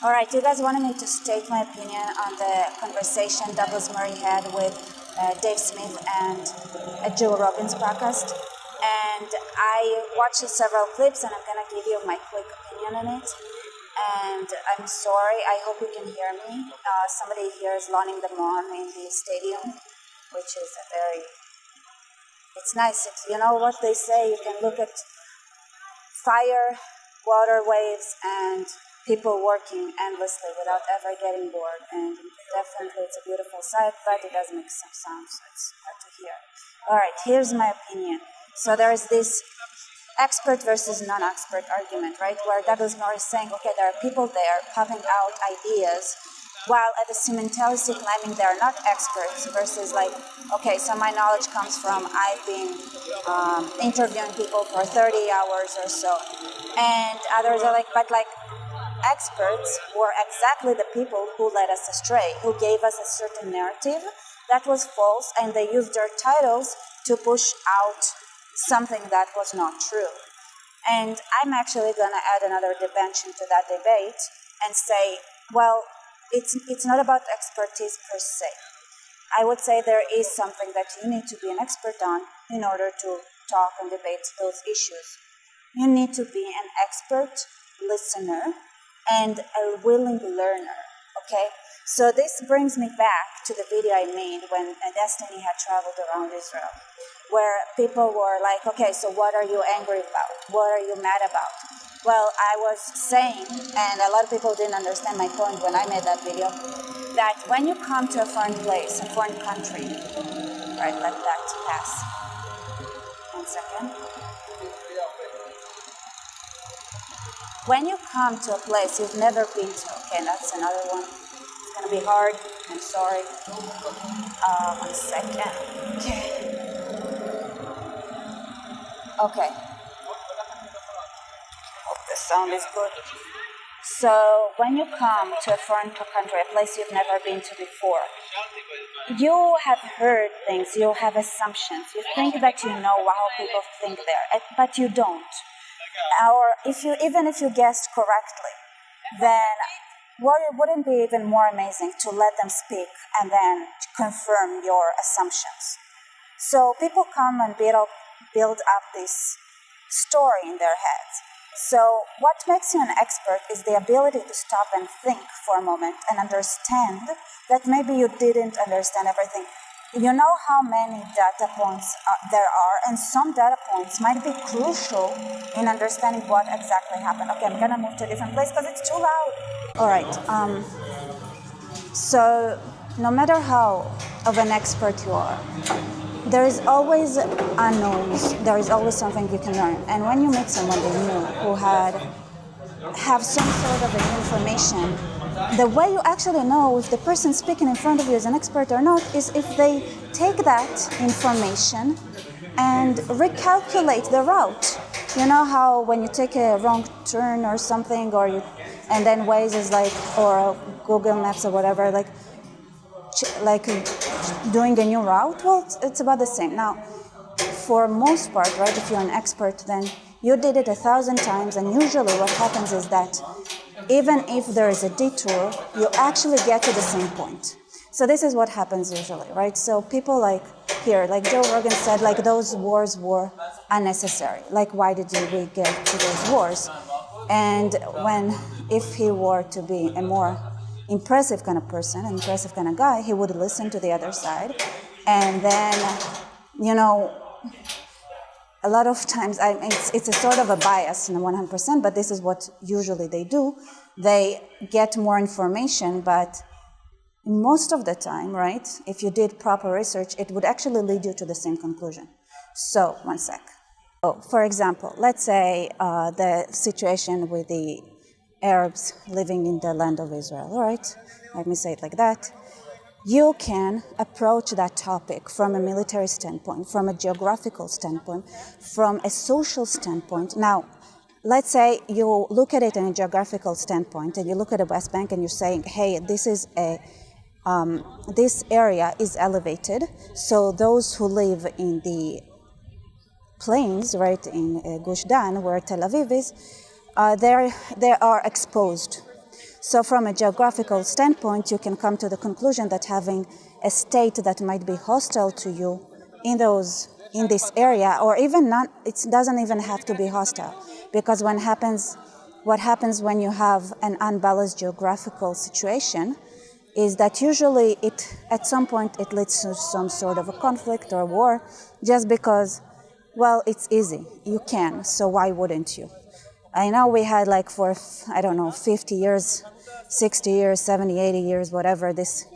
All right, you guys wanted me to state my opinion on the conversation Douglas Murray had with Dave Smith and Joe Rogan's podcast. And I watched several clips, and I'm going to give you my quick opinion on it. And I'm sorry, I hope you can hear me. Somebody here is launching the lawn in the stadium, which is it's nice. You know what they say, you can look at fire, water, waves, and people working endlessly without ever getting bored. And definitely it's a beautiful sight, but it does make some sound, so it's hard to hear. All right, here's my opinion. So there is this expert versus non-expert argument, right? Where Douglas Murray is saying, okay, there are people there popping out ideas, while at the simultaneously claiming they are not experts, versus like, okay, so my knowledge comes from I've been interviewing people for 30 hours or so. And others are like, but like, experts were exactly the people who led us astray, who gave us a certain narrative that was false, and they used their titles to push out something that was not true. And I'm actually going to add another dimension to that debate and say, well, it's not about expertise per se. I would say there is something that you need to be an expert on in order to talk and debate those issues. You need to be an expert listener and a willing learner, okay? So this brings me back to the video I made when Destiny had traveled around Israel, where people were like, okay, so what are you angry about? What are you mad about? Well, I was saying, and a lot of people didn't understand my point when I made that video, that when you come to a foreign place, a foreign country, right, let that pass. 1 second. When you come to a place you've never been to, okay, that's another one. It's going to be hard. I'm sorry. 1 second. Okay. Hope the sound is good. So when you come to a foreign country, a place you've never been to before, you have heard things, you have assumptions. You think that you know how people think there, but you don't. Or even if you guessed correctly, then wouldn't it be even more amazing to let them speak and then confirm your assumptions? So people come and build up this story in their heads. So what makes you an expert is the ability to stop and think for a moment and understand that maybe you didn't understand everything. You know how many data points there are, and some data points might be crucial in understanding what exactly happened. Okay, I'm going to move to a different place because it's too loud. All right. So no matter how of an expert you are, there is always unknowns. There is always something you can learn. And when you meet someone new who have some sort of information, the way you actually know if the person speaking in front of you is an expert or not is if they take that information and recalculate the route. You know how when you take a wrong turn or something, and then Waze is like, or Google Maps or whatever, like doing a new route. Well, it's about the same. Now, for most part, right, if you're an expert, then you did it 1,000 times, and usually what happens is that even if there is a detour, you actually get to the same point. So this is what happens usually, right? So people like Joe Rogan said, like those wars were unnecessary. Like, why did we get to those wars? And if he were to be a more impressive kind of person, an impressive kind of guy, he would listen to the other side. And then, a lot of times, it's a sort of a bias, 100%, but this is what usually they do. They get more information, but most of the time, right, if you did proper research, it would actually lead you to the same conclusion. So, 1 sec. For example, let's say the situation with the Arabs living in the land of Israel, all right? Let me say it like that. You can approach that topic from a military standpoint, from a geographical standpoint, from a social standpoint. Now, let's say you look at it in a geographical standpoint, and you look at the West Bank and you're saying, hey, this area is elevated, so those who live in the plains, right, in Gush Dan, where Tel Aviv is, they are exposed. So from a geographical standpoint, you can come to the conclusion that having a state that might be hostile to you in this area, or even not, it doesn't even have to be hostile, because what happens when you have an unbalanced geographical situation is that usually at some point it leads to some sort of a conflict or war, just because, well, it's easy. You can, so why wouldn't you? I know we had for, 50 years, 60 years, 70, 80 years, whatever, this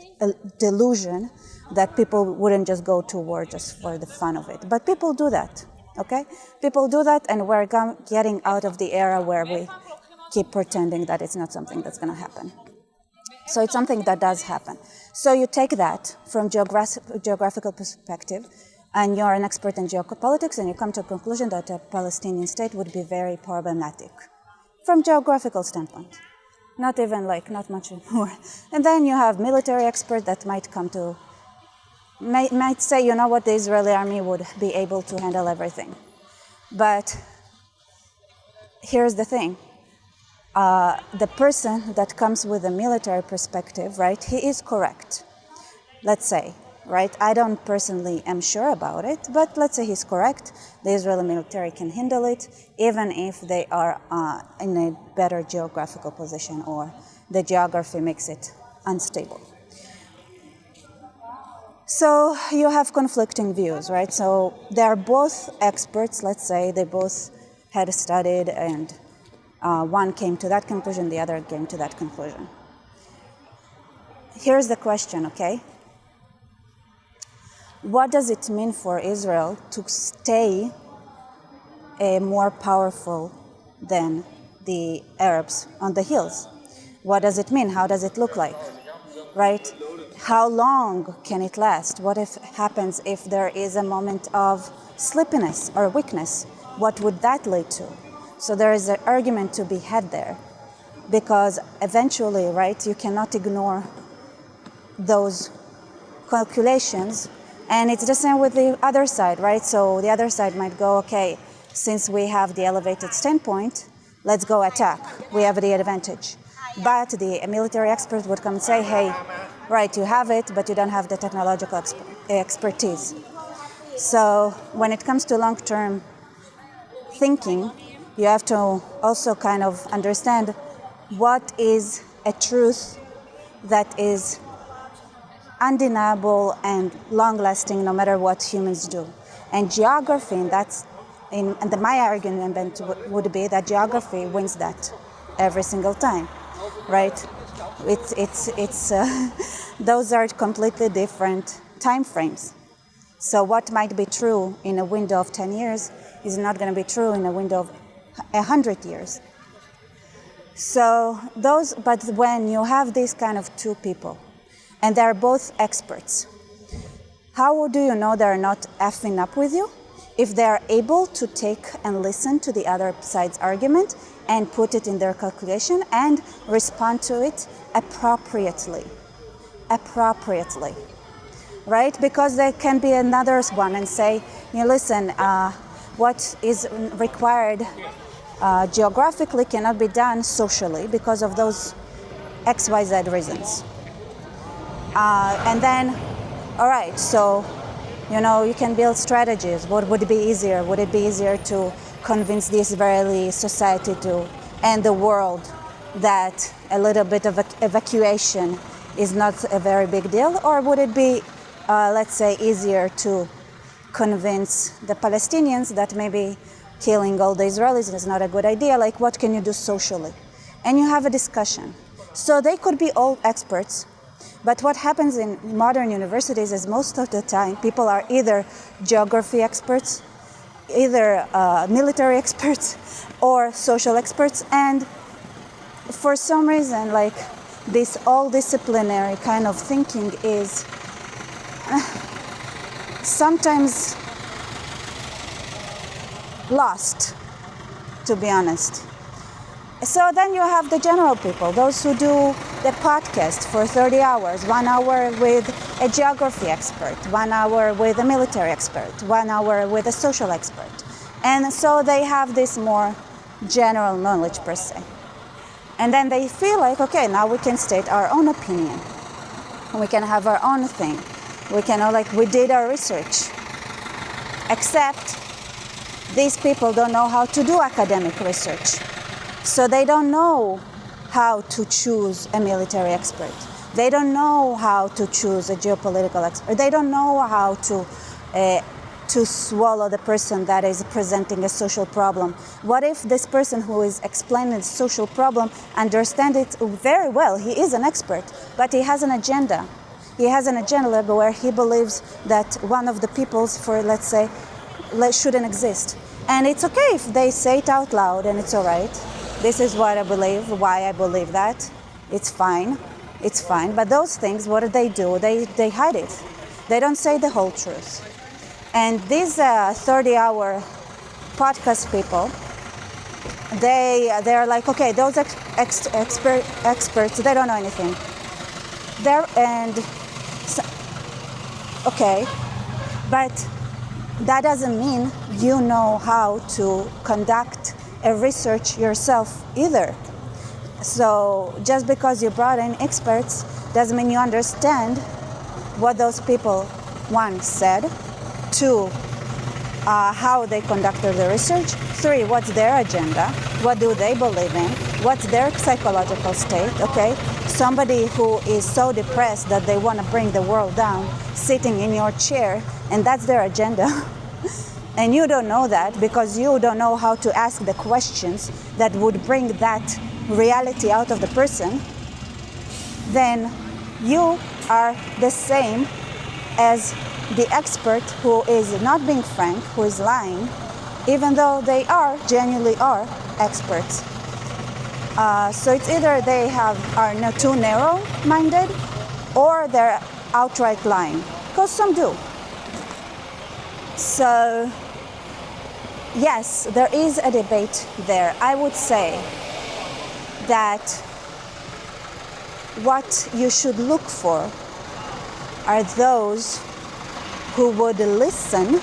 delusion that people wouldn't just go to war just for the fun of it. But people do that, okay? People do that, and we're getting out of the era where we keep pretending that it's not something that's going to happen. So it's something that does happen. So you take that from geographical perspective, and you're an expert in geopolitics, and you come to a conclusion that a Palestinian state would be very problematic from geographical standpoint. Not even not much more. And then you have military experts that might say, you know what, the Israeli army would be able to handle everything. But here's the thing. The person that comes with a military perspective, right, he is correct. Let's say, right? I don't personally am sure about it, but let's say he's correct. The Israeli military can handle it, even if they are in a better geographical position or the geography makes it unstable. So you have conflicting views, right? So they're both experts, let's say. They both had studied, and one came to that conclusion, the other came to that conclusion. Here's the question, okay? What does it mean for Israel to stay more powerful than the Arabs on the hills? What does it mean? How does it look like, right? How long can it last? What happens if there is a moment of sleepiness or weakness? What would that lead to? So there is an argument to be had there, because eventually, right, you cannot ignore those calculations. And it's the same with the other side, right? So the other side might go, okay, since we have the elevated standpoint, let's go attack. We have the advantage. But the military expert would come and say, hey, right, you have it, but you don't have the technological expertise. So when it comes to long-term thinking, you have to also kind of understand what is a truth that is undeniable and long-lasting no matter what humans do. And geography, my argument would be that geography wins that every single time, right? Those are completely different time frames. So what might be true in a window of 10 years is not going to be true in a window of 100 years. But when you have these kind of two people, and they're both experts, how do you know they're not effing up with you? If they're able to take and listen to the other side's argument and put it in their calculation and respond to it appropriately, right? Because there can be another one and say, listen, what is required geographically cannot be done socially because of those XYZ reasons. And then, all right, so, you can build strategies. What would be easier? Would it be easier to convince the Israeli society and the world that a little bit of evacuation is not a very big deal? Or would it be, let's say, easier to convince the Palestinians that maybe killing all the Israelis is not a good idea? Like, what can you do socially? And you have a discussion. So they could be all experts. But what happens in modern universities is most of the time people are either geography experts, either military experts, or social experts. And for some reason, this all-disciplinary kind of thinking is sometimes lost, to be honest. So then you have the general people, those who do the podcast for 30 hours, 1 hour with a geography expert, 1 hour with a military expert, 1 hour with a social expert. And so they have this more general knowledge per se. And then they feel like, okay, now we can state our own opinion. We can have our own thing. We can, we did our research. Except these people don't know how to do academic research. So they don't know how to choose a military expert. They don't know how to choose a geopolitical expert. They don't know how to swallow the person that is presenting a social problem. What if this person who is explaining the social problem understands it very well? He is an expert, but he has an agenda. He has an agenda where he believes that one of the peoples, for let's say, shouldn't exist. And it's okay if they say it out loud, and it's all right. This is what I believe, why I believe that. It's fine. It's fine. But those things, what do? They hide it. They don't say the whole truth. And these 30-hour podcast people, they're like, okay, those experts, they don't know anything. Okay, but that doesn't mean you know how to conduct a research yourself either. So just because you brought in experts doesn't mean you understand what those people, one, said, two, how they conducted the research, three, what's their agenda, what do they believe in, what's their psychological state, okay? Somebody who is so depressed that they want to bring the world down, sitting in your chair, and that's their agenda. And you don't know that because you don't know how to ask the questions that would bring that reality out of the person, then you are the same as the expert who is not being frank, who is lying, even though they genuinely are experts. So it's either they are not too narrow-minded or they're outright lying, because some do. So yes, there is a debate there. I would say that what you should look for are those who would listen,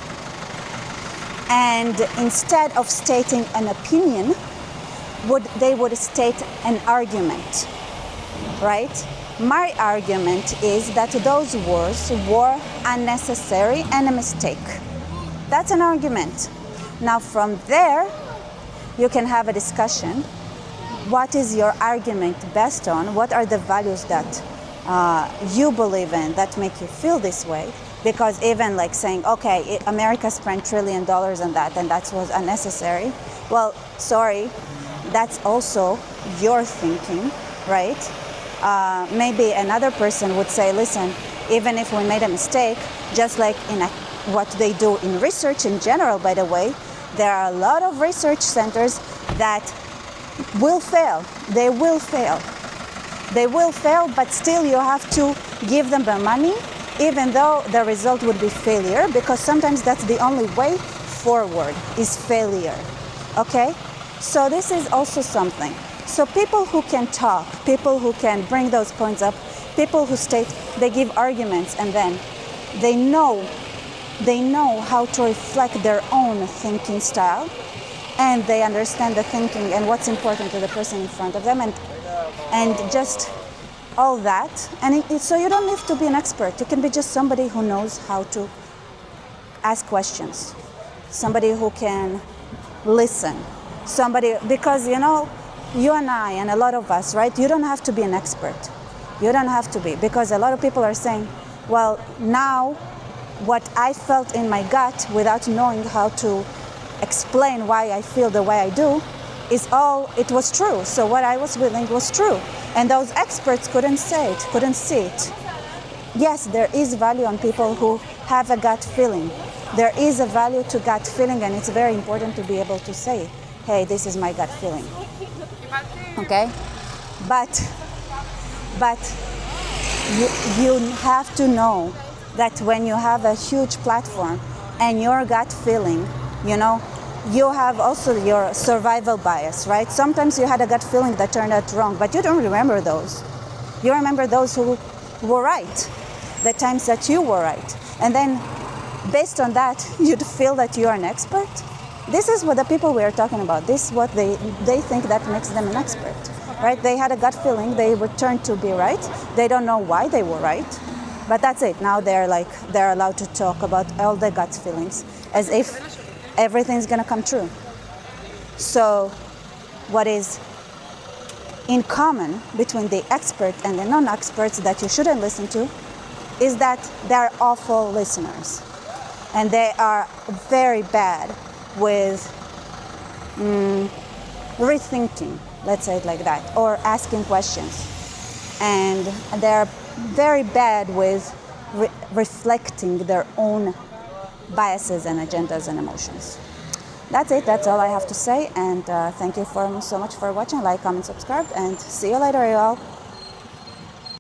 and instead of stating an opinion, they would state an argument, right? My argument is that those wars were unnecessary and a mistake. That's an argument. Now from there, you can have a discussion. What is your argument based on? What are the values that you believe in that make you feel this way? Because even like saying, okay, America spent $1 trillion on that and that was unnecessary. Well, sorry, that's also your thinking, right? Maybe another person would say, listen, even if we made a mistake, just like in what they do in research in general, by the way, there are a lot of research centers that will fail. They will fail. They will fail, but still you have to give them the money, even though the result would be failure, because sometimes that's the only way forward is failure, okay? So this is also something. So people who can talk, people who can bring those points up, people who state, they give arguments, and then they know how to reflect their own thinking style, and they understand the thinking and what's important to the person in front of them, and just all that. And so you don't have to be an expert. You can be just somebody who knows how to ask questions, somebody who can listen, somebody, because you and I and a lot of us, right, you don't have to be an expert. You don't have to be, because a lot of people are saying, well, now what I felt in my gut without knowing how to explain why I feel the way I do it was true. So what I was feeling was true. And those experts couldn't say it, couldn't see it. Yes, there is value on people who have a gut feeling. There is a value to gut feeling, and it's very important to be able to say, hey, this is my gut feeling. Okay? But you have to know that when you have a huge platform and your gut feeling, you have also your survival bias, right? Sometimes you had a gut feeling that turned out wrong, but you don't remember those. You remember those who were right, the times that you were right. And then based on that, you'd feel that you are an expert. This is what the people we are talking about. This is what they think that makes them an expert. right? They had a gut feeling, they were turned to be right. They don't know why they were right, but that's it. Now they're allowed to talk about all their gut feelings as if everything's gonna come true. So what is in common between the expert and the non-experts that you shouldn't listen to is that they're awful listeners, and they are very bad with rethinking, let's say it like that, or asking questions. And they're very bad with reflecting their own biases and agendas and emotions. That's it. That's all I have to say. And thank you so much for watching. Like, comment, subscribe, and see you later, you all.